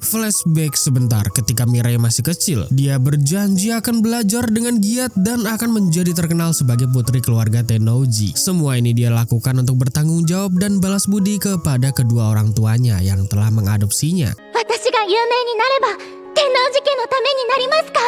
Flashback sebentar ketika Mirei masih kecil. Dia berjanji akan belajar dengan giat dan akan menjadi terkenal sebagai putri keluarga Tennoji. Semua ini dia lakukan untuk bertanggung jawab dan balas budi kepada kedua orang tuanya yang telah mengadopsinya. 私が有名になれば天王寺家のためになりますか？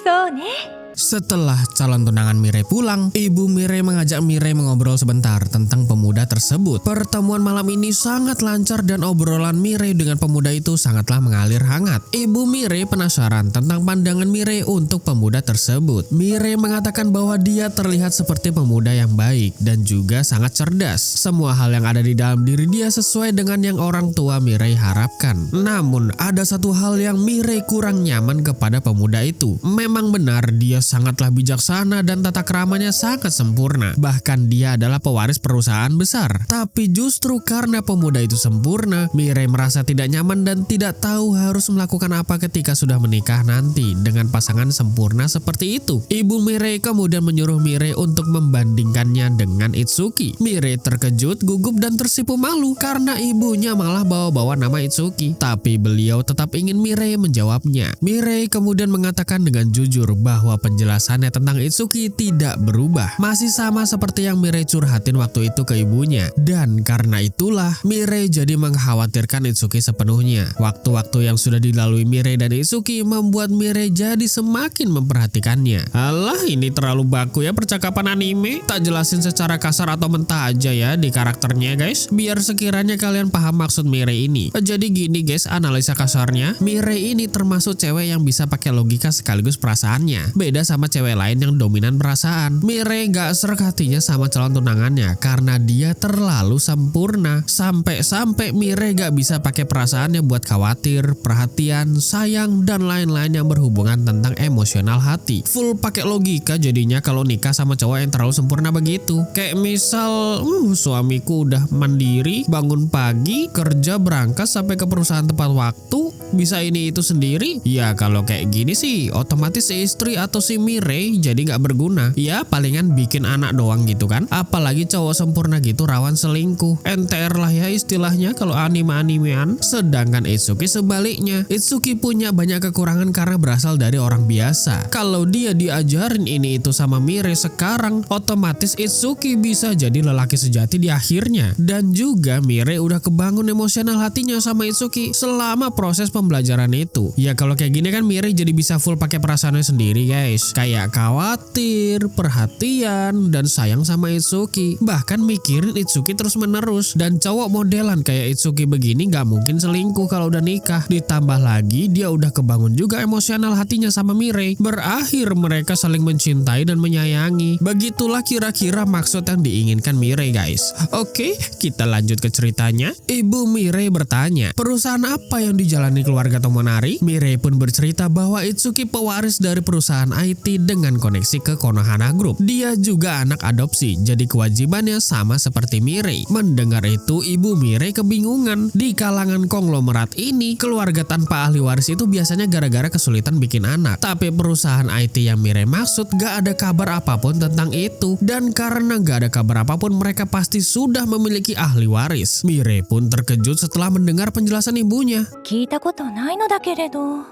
そうね。 Setelah calon tunangan Mirei pulang, ibu Mirei mengajak Mirei mengobrol sebentar tentang pemuda tersebut. Pertemuan malam ini sangat lancar dan obrolan Mirei dengan pemuda itu sangatlah mengalir hangat. Ibu Mirei penasaran tentang pandangan Mirei untuk pemuda tersebut. Mirei mengatakan bahwa dia terlihat seperti pemuda yang baik dan juga sangat cerdas. Semua hal yang ada di dalam diri dia sesuai dengan yang orang tua Mirei harapkan. Namun ada satu hal yang Mirei kurang nyaman kepada pemuda itu. Memang benar dia sangatlah bijaksana dan tata keramanya sangat sempurna. Bahkan dia adalah pewaris perusahaan besar. Tapi justru karena pemuda itu sempurna, Mirei merasa tidak nyaman dan tidak tahu harus melakukan apa ketika sudah menikah nanti dengan pasangan sempurna seperti itu. Ibu Mirei kemudian menyuruh Mirei untuk membandingkannya dengan Itsuki. Mirei terkejut, gugup dan tersipu malu karena ibunya malah bawa-bawa nama Itsuki. Tapi beliau tetap ingin Mirei menjawabnya. Mirei kemudian mengatakan dengan jujur bahwa penjelasannya tentang Itsuki tidak berubah. Masih sama seperti yang Mirei curhatin waktu itu ke ibunya. Dan karena itulah Mirei jadi mengkhawatirkan Itsuki sepenuhnya. Waktu-waktu yang sudah dilalui Mirei dan Itsuki membuat Mirei jadi semakin memperhatikannya. Alah, ini terlalu baku ya percakapan anime. Tak jelasin secara kasar atau mentah aja ya di karakternya guys. Biar sekiranya kalian paham maksud Mirei ini. Jadi gini guys, analisa kasarnya. Mirei ini termasuk cewek yang bisa pakai logika sekaligus perasaannya. Beda sama cewek lain yang dominan perasaan. Mirei gak serak hatinya sama calon tunangannya karena dia terlalu sempurna. Sampai-sampai Mirei gak bisa pakai perasaannya buat khawatir, perhatian, sayang, dan lain-lain yang berhubungan tentang emosional hati. Full pakai logika jadinya kalau nikah sama cowok yang terlalu sempurna begitu. Kayak misal, suamiku udah mandiri, bangun pagi, kerja berangkat sampai ke perusahaan tepat waktu, bisa ini itu sendiri. Ya kalau kayak gini sih, otomatis si istri atau si Mirei jadi gak berguna. Ya palingan bikin anak doang gitu kan. Apalagi cowok sempurna gitu rawan selingkuh. NTR lah ya istilahnya kalau anime-animean. Sedangkan Itsuki sebaliknya. Itsuki punya banyak kekurangan karena berasal dari orang biasa. Kalau dia diajarin ini itu sama Mirei sekarang, otomatis Itsuki bisa jadi lelaki sejati di akhirnya. Dan juga Mirei udah kebangun emosional hatinya sama Itsuki selama proses pembelajaran itu. Ya kalau kayak gini kan Mirei jadi bisa full pakai perasaannya sendiri guys. Kayak khawatir, perhatian, dan sayang sama Itsuki. Bahkan mikirin Itsuki terus menerus. Dan cowok modelan kayak Itsuki begini gak mungkin selingkuh kalau udah nikah. Ditambah lagi dia udah kebangun juga emosional hatinya sama Mirei. Berakhir mereka saling mencintai dan menyayangi. Begitulah kira-kira maksud yang diinginkan Mirei guys. Oke, kita lanjut ke ceritanya. Ibu Mirei bertanya, perusahaan apa yang dijalani keluarga Tomonari? Mirei pun bercerita bahwa Itsuki pewaris dari perusahaan IT dengan koneksi ke Konohana Group. Dia juga anak adopsi, jadi kewajibannya sama seperti Mirei. Mendengar itu, ibu Mirei kebingungan. Di kalangan konglomerat ini, keluarga tanpa ahli waris itu biasanya gara-gara kesulitan bikin anak. Tapi perusahaan IT yang Mirei maksud gak ada kabar apapun tentang itu. Dan karena gak ada kabar apapun, mereka pasti sudah memiliki ahli waris. Mirei pun terkejut setelah mendengar penjelasan ibunya. 聞いたことないのだけれど。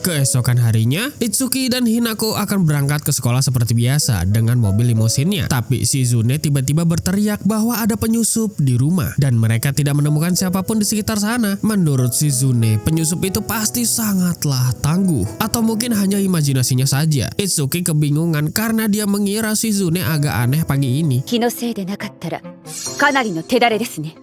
Keesokan harinya, Itsuki dan Hinako akan berangkat ke sekolah seperti biasa dengan mobil limusinnya. Tapi Shizune tiba-tiba berteriak bahwa ada penyusup di rumah dan mereka tidak menemukan siapapun di sekitar sana. Menurut Shizune, penyusup itu pasti sangatlah tangguh atau mungkin hanya imajinasinya saja. Itsuki kebingungan karena dia mengira Shizune agak aneh pagi ini. 気のせいでなかったらかなりの手だれですね。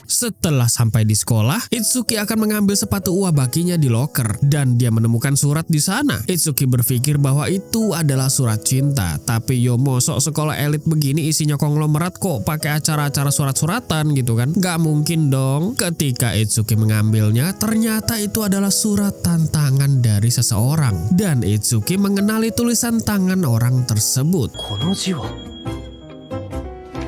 Setelah sampai di sekolah, Itsuki akan mengambil sepatu uabakinya di loker dan dia menemukan surat di sana. Itsuki berpikir bahwa itu adalah surat cinta. Tapi yo mosok sekolah elit begini isinya konglomerat kok pakai acara-acara surat-suratan gitu kan? Gak mungkin dong. Ketika Itsuki mengambilnya, ternyata itu adalah surat tantangan dari seseorang. Dan Itsuki mengenali tulisan tangan orang tersebut. この字は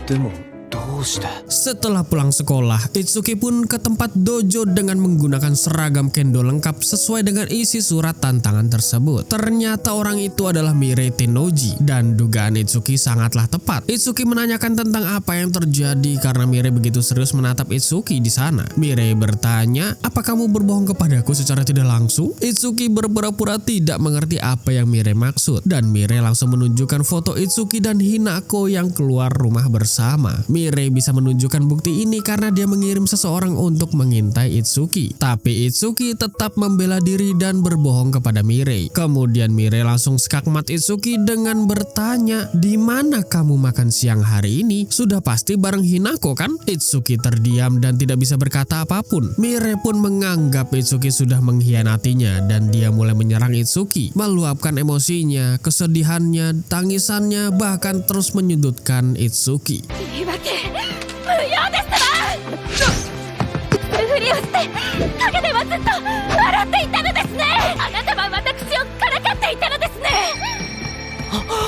でもどうして。 Setelah pulang sekolah, Itsuki pun ke tempat dojo dengan menggunakan seragam kendo lengkap sesuai dengan isi surat tantangan tersebut. Ternyata orang itu adalah Mirei Tennoji dan dugaan Itsuki sangatlah tepat. Itsuki menanyakan tentang apa yang terjadi karena Mirei begitu serius menatap Itsuki di sana. Mirei bertanya, "Apa kamu berbohong kepadaku secara tidak langsung?" Itsuki berpura-pura tidak mengerti apa yang Mirei maksud dan Mirei langsung menunjukkan foto Itsuki dan Hinako yang keluar rumah bersama. Mirei bisa menunjukkan bukti ini karena dia mengirim seseorang untuk mengintai Itsuki. Tapi Itsuki tetap membela diri dan berbohong kepada Mirei. Kemudian Mirei langsung skakmat Itsuki dengan bertanya, "Di mana kamu makan siang hari ini? Sudah pasti bareng Hinako kan?" Itsuki terdiam dan tidak bisa berkata apapun. Mirei pun menganggap Itsuki sudah mengkhianatinya dan dia mulai menyerang Itsuki, meluapkan emosinya, kesedihannya, tangisannya, bahkan terus menyudutkan Itsuki. 言い訳無用ですわ。するふりをして陰ではずっと笑っていたのですね。あなたは私をからかっていたのですね。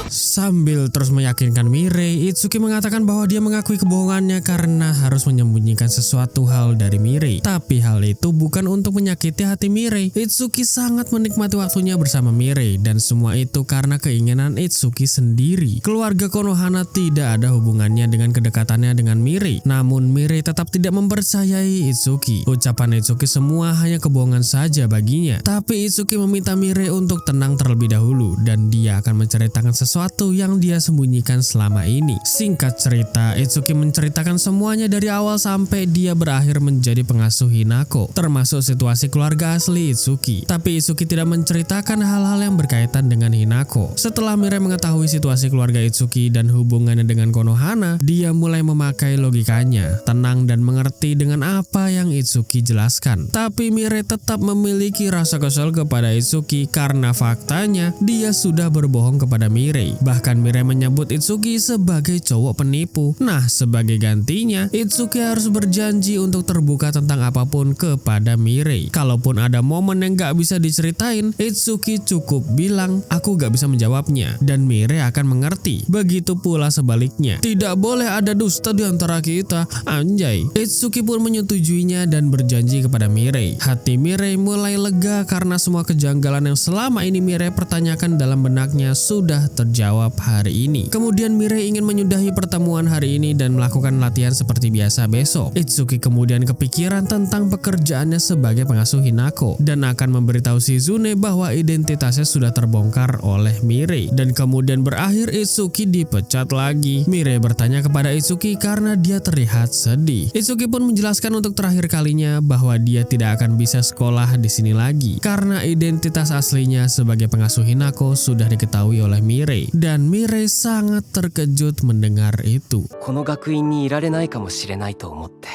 Sambil terus meyakinkan Mirei, Itsuki mengatakan bahwa dia mengakui kebohongannya karena harus menyembunyikan sesuatu hal dari Mirei. Tapi hal itu bukan untuk menyakiti hati Mirei. Itsuki sangat menikmati waktunya bersama Mirei dan semua itu karena keinginan Itsuki sendiri. Keluarga Konohana tidak ada hubungannya dengan kedekatannya dengan Mirei. Namun Mirei tetap tidak mempercayai Itsuki. Ucapan Itsuki semua hanya kebohongan saja baginya. Tapi Itsuki meminta Mirei untuk tenang terlebih dahulu dan dia akan menceritakan sesuatu yang dia sembunyikan selama ini. Singkat cerita, Itsuki menceritakan semuanya dari awal sampai dia berakhir menjadi pengasuh Hinako, termasuk situasi keluarga asli Itsuki. Tapi Itsuki tidak menceritakan hal-hal yang berkaitan dengan Hinako. Setelah Mirei mengetahui situasi keluarga Itsuki dan hubungannya dengan Konohana, dia mulai memakai logikanya, tenang dan mengerti dengan apa yang Itsuki jelaskan. Tapi Mirei tetap memiliki rasa kesal kepada Itsuki karena faktanya dia sudah berbohong kepada Mirei. Bahkan Mirei menyebut Itsuki sebagai cowok penipu. Nah, sebagai gantinya, Itsuki harus berjanji untuk terbuka tentang apapun kepada Mirei. Kalaupun ada momen yang gak bisa diceritain, Itsuki cukup bilang, "Aku gak bisa menjawabnya," dan Mirei akan mengerti. Begitu pula sebaliknya. Tidak boleh ada dusta di antara kita, anjay. Itsuki pun menyetujuinya dan berjanji kepada Mirei. Hati Mirei mulai lega karena semua kejanggalan yang selama ini Mirei pertanyakan dalam benaknya sudah terjawab hari ini. Kemudian Mirei ingin menyudahi pertemuan hari ini dan melakukan latihan seperti biasa besok. Itsuki kemudian kepikiran tentang pekerjaannya sebagai pengasuh Hinako dan akan memberitahu Shizune bahwa identitasnya sudah terbongkar oleh Mirei. Dan kemudian berakhir Itsuki dipecat lagi. Mirei bertanya kepada Itsuki karena dia terlihat sedih. Itsuki pun menjelaskan untuk terakhir kalinya bahwa dia tidak akan bisa sekolah di sini lagi karena identitas aslinya sebagai pengasuh Hinako sudah diketahui oleh Mirei. Dan Mirei sangat terkejut mendengar itu. この学院にいられないかもしれないと思って。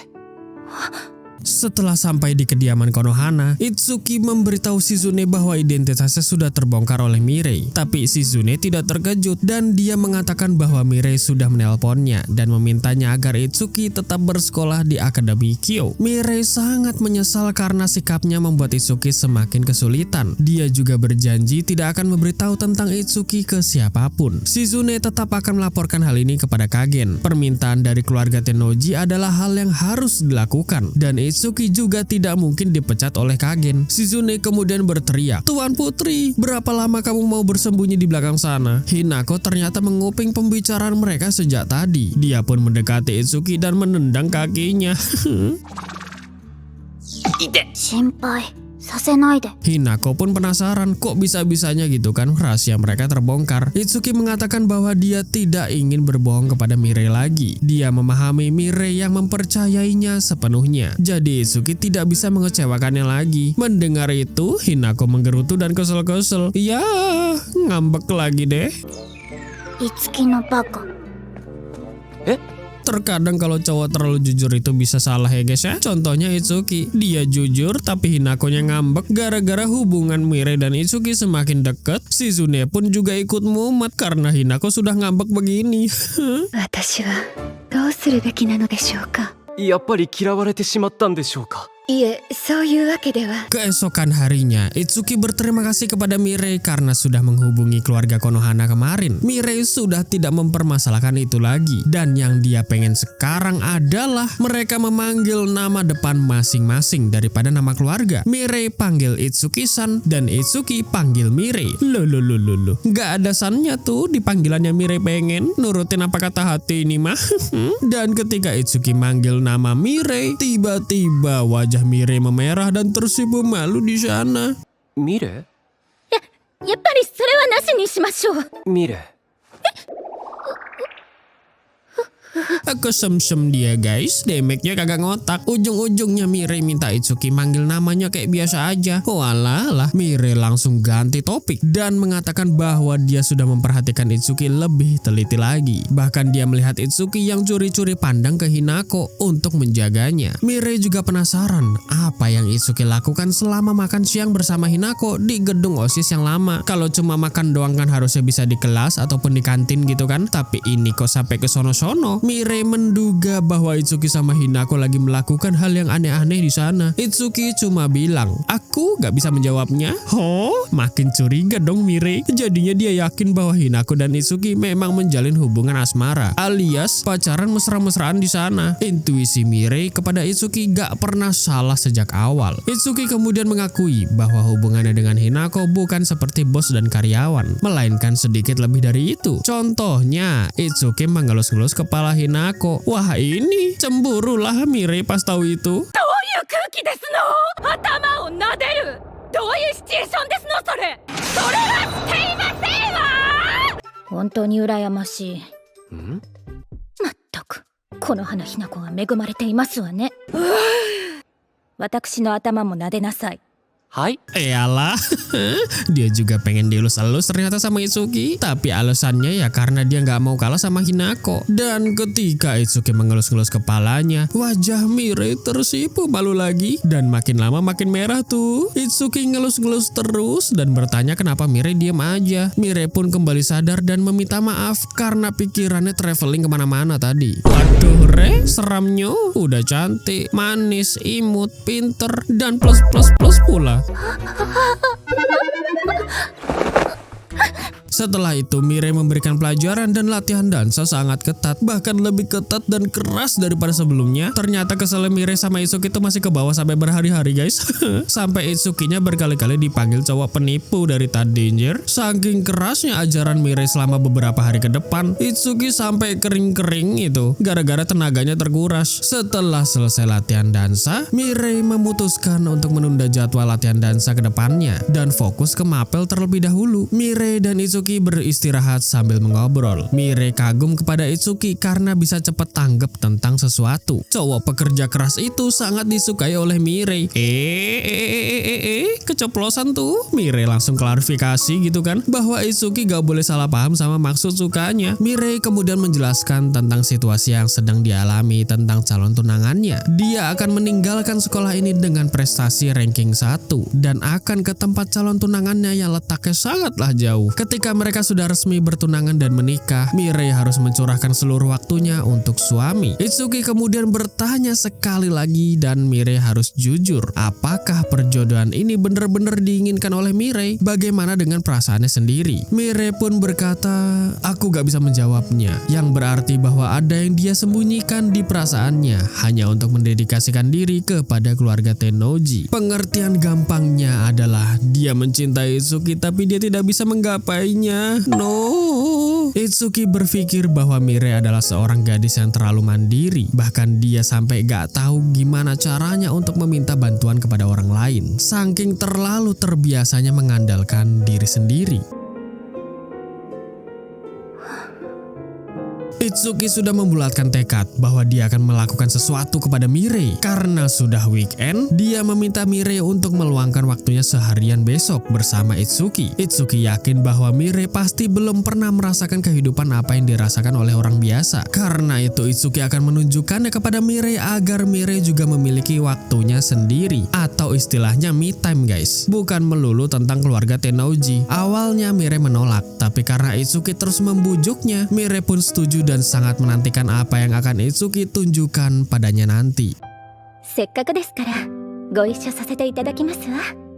Setelah sampai di kediaman Konohana, Itsuki memberitahu Shizune bahwa identitasnya sudah terbongkar oleh Mirei. Tapi Shizune tidak terkejut dan dia mengatakan bahwa Mirei sudah menelponnya dan memintanya agar Itsuki tetap bersekolah di Akademi Kyo. Mirei sangat menyesal karena sikapnya membuat Itsuki semakin kesulitan. Dia juga berjanji tidak akan memberitahu tentang Itsuki ke siapapun. Shizune tetap akan melaporkan hal ini kepada Kagen. Permintaan dari keluarga Tennoji adalah hal yang harus dilakukan dan Itsuki juga tidak mungkin dipecat oleh Kagen. Shizune kemudian berteriak, "Tuan Putri, berapa lama kamu mau bersembunyi di belakang sana?" Hinako ternyata menguping pembicaraan mereka sejak tadi. Dia pun mendekati Itsuki dan menendang kakinya. 心配させないで。 Hinako pun penasaran kok bisa-bisanya gitu kan rahasia mereka terbongkar. Itsuki mengatakan bahwa dia tidak ingin berbohong kepada Mirei lagi. Dia memahami Mirei yang mempercayainya sepenuhnya. Jadi Itsuki tidak bisa mengecewakannya lagi. Mendengar itu, Hinako menggerutu dan kesel-kesel. Ya, ngambek lagi deh. いつきのバカ。 Terkadang kalau cowok terlalu jujur itu bisa salah ya guys ya. Contohnya Itsuki, dia jujur tapi Hinakonya ngambek gara-gara hubungan Mirei dan Itsuki semakin dekat. Shizune pun juga ikut mumet karena Hinako sudah ngambek begini. 私はどうするべきなのでしょうか。やっぱり嫌われてしまったんでしょうか。いえ、そういうわけでは。 Keesokan harinya, Itsuki berterima kasih kepada Mirei karena sudah menghubungi keluarga Konohana kemarin. Mirei sudah tidak mempermasalahkan itu lagi. Dan yang dia pengen sekarang adalah mereka memanggil nama depan masing-masing daripada nama keluarga. Mirei panggil Itsuki-san dan Itsuki panggil Mirei. Loh. Gak ada sannya tuh di panggilannya Mirei pengen. Nurutin apa kata hati ini mah. Dan ketika Itsuki manggil nama Mirei, tiba-tiba wajah Mirei memerah dan tersipu malu di sana. ミレやっぱりそれはなしにしましょう。ミレ Kesem-sem dia guys, damage-nya kagak ngotak. Ujung-ujungnya Mirei minta Itsuki manggil namanya kayak biasa aja. Walah, Mirei langsung ganti topik dan mengatakan bahwa dia sudah memperhatikan Itsuki lebih teliti lagi. Bahkan dia melihat Itsuki yang curi-curi pandang ke Hinako untuk menjaganya. Mirei juga penasaran apa yang Itsuki lakukan selama makan siang bersama Hinako di gedung OSIS yang lama. Kalau cuma makan doang kan harusnya bisa di kelas ataupun di kantin gitu kan. Tapi ini kok sampai ke sono-sono. Mirei menduga bahwa Itsuki sama Hinako lagi melakukan hal yang aneh-aneh di sana. Itsuki cuma bilang, aku gak bisa menjawabnya. Makin curiga dong Mirei. Jadinya dia yakin bahwa Hinako dan Itsuki memang menjalin hubungan asmara, alias pacaran mesra-mesraan di sana. Intuisi Mirei kepada Itsuki gak pernah salah sejak awal. Itsuki kemudian mengakui bahwa hubungannya dengan Hinako bukan seperti bos dan karyawan, melainkan sedikit lebih dari itu. Contohnya, Itsuki mengelus-ngelus kepala Hinako. Wah, ini cemburulah Mirei pas tahu itu. どういう空気ですの？頭を撫でる。どういうシチュエーションですのそれ？それはしていませんわ。本当に羨ましい。んまったく、この花ひな子が恵まれていますわね。私の頭も撫でなさい。はい Eyalah, dia juga pengen dielus-elus ternyata sama Itsuki. Tapi alasannya ya karena dia nggak mau kalah sama Hinako. Dan ketika Itsuki mengelus-ngelus kepalanya, wajah Mirei tersipu malu lagi. Dan makin lama makin merah tuh. Itsuki ngelus-ngelus terus dan bertanya kenapa Mirei diam aja. Mirei pun kembali sadar dan meminta maaf karena pikirannya traveling kemana-mana tadi. Waduh re, seramnya. Udah cantik, manis, imut, pinter, dan plus-plus-plus pula. Setelah itu Mirei memberikan pelajaran dan latihan dansa sangat ketat, bahkan lebih ketat dan keras daripada sebelumnya. Ternyata kesel Mirei sama Itsuki itu masih ke bawah sampai berhari-hari guys. Sampai Itsukinya berkali-kali dipanggil cowok penipu dari Tad Danger. Saking kerasnya ajaran Mirei selama beberapa hari ke depan, Itsuki sampai kering-kering itu gara-gara tenaganya terkuras. Setelah selesai latihan dansa, Mirei memutuskan untuk menunda jadwal latihan dansa ke depannya dan fokus ke mapel terlebih dahulu. Mirei dan Itsuki beristirahat sambil mengobrol. Mirei kagum kepada Itsuki karena bisa cepat tanggap tentang sesuatu. Cowok pekerja keras itu sangat disukai oleh Mirei. Keceplosan tuh. Mirei langsung klarifikasi gitu kan, bahwa Itsuki gak boleh salah paham sama maksud sukanya. Mirei kemudian menjelaskan tentang situasi yang sedang dialami tentang calon tunangannya. Dia akan meninggalkan sekolah ini dengan prestasi ranking 1 dan akan ke tempat calon tunangannya yang letaknya sangatlah jauh. Ketika mereka sudah resmi bertunangan dan menikah, Mirei harus mencurahkan seluruh waktunya untuk suami. Itsuki kemudian bertanya sekali lagi dan Mirei harus jujur. Apakah perjodohan ini benar-benar diinginkan oleh Mirei? Bagaimana dengan perasaannya sendiri? Mirei pun berkata, aku gak bisa menjawabnya. Yang berarti bahwa ada yang dia sembunyikan di perasaannya hanya untuk mendedikasikan diri kepada keluarga Tennoji. Pengertian gampangnya adalah dia mencintai Itsuki tapi dia tidak bisa menggapainya. No. Itsuki berpikir bahwa Mirei adalah seorang gadis yang terlalu mandiri. Bahkan dia sampai gak tahu gimana caranya untuk meminta bantuan kepada orang lain. Saking terlalu terbiasanya mengandalkan diri sendiri. Itsuki sudah membulatkan tekad bahwa dia akan melakukan sesuatu kepada Mirei. Karena sudah weekend, dia meminta Mirei untuk meluangkan waktunya seharian besok bersama Itsuki. Itsuki yakin bahwa Mirei pasti belum pernah merasakan kehidupan apa yang dirasakan oleh orang biasa. Karena itu Itsuki akan menunjukkannya kepada Mirei agar Mirei juga memiliki waktunya sendiri. Atau istilahnya me time guys. Bukan melulu tentang keluarga Tennoji. Awalnya Mirei menolak, tapi karena Itsuki terus membujuknya, Mirei pun setuju dan sangat menantikan apa yang akan Itsuki tunjukkan padanya nanti. せっかくですからご一緒させていただきますわ。